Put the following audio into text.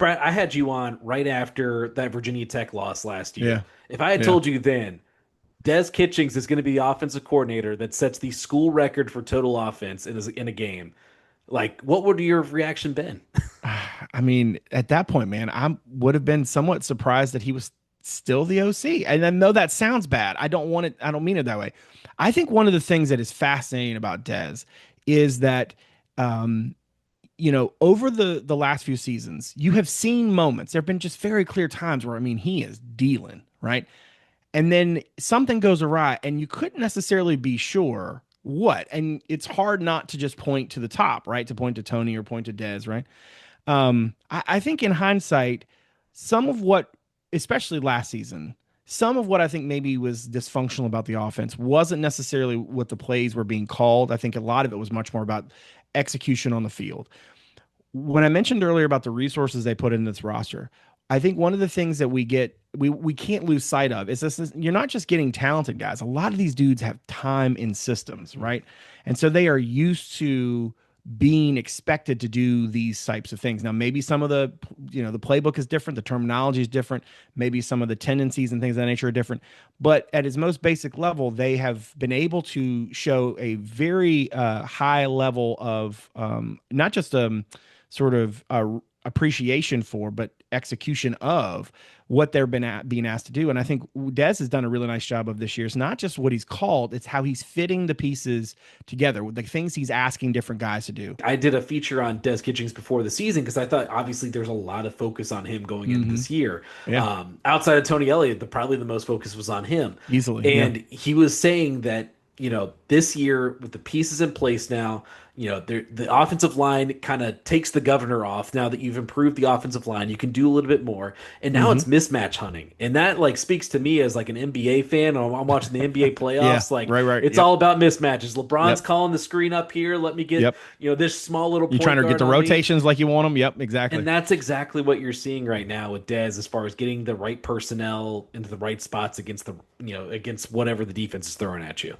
Brett, I had you on right after that Virginia Tech loss last year. Yeah. If I had Yeah. told you then Des Kitchings is going to be the offensive coordinator that sets the school record for total offense in a game, like what would your reaction been? I mean, at that point, man, I would have been somewhat surprised that he was still the OC. And I know that sounds bad. I don't want it, I don't mean it that way. I think one of the things that is fascinating about Dez is that um, over the last few seasons, you have seen moments. There have been just very clear times where I mean he is dealing, right? And then something goes awry and you couldn't necessarily be sure what. And it's hard not to just point to the top, right? To point to Tony or point to Dez, right? I think in hindsight, some of what, especially last season, some of what I think maybe was dysfunctional about the offense wasn't necessarily what the plays were being called. I think a lot of it was much more about execution on the field. When I mentioned earlier about the resources they put in this roster, I think one of the things that we can't lose sight of is this: you're not just getting talented guys. A lot of these dudes have time in systems, right? And so they are used to being expected to do these types of things. Now, maybe some of the playbook is different, the terminology is different, maybe some of the tendencies and things of that nature are different. But at its most basic level, they have been able to show a very high level of not just sort of appreciation for, but execution of what they're being asked to do. And I think Dez has done a really nice job of this year. It's not just what he's called, it's how he's fitting the pieces together with the things he's asking different guys to do. I did a feature on Des Kitchings before the season because I thought obviously there's a lot of focus on him going into Hmm. this year. Yeah, Outside of Tony Elliott, probably the most focus was on him. easily. Yeah. And he was saying that, this year with the pieces in place now, the offensive line kind of takes the governor off now that you've improved the offensive line. You can do a little bit more. And now Hmm. it's mismatch hunting. And that like speaks to me as like an NBA fan. I'm watching the NBA Yeah. playoffs. Like Right. Right. it's Yep. all about mismatches. LeBron's Yep. calling the screen up here. Let me get, Yep. this small little You trying point to get guard the on me. rotations like you want them? Yep. Exactly. And that's exactly what you're seeing right now with Dez as far as getting the right personnel into the right spots against against whatever the defense is throwing at you.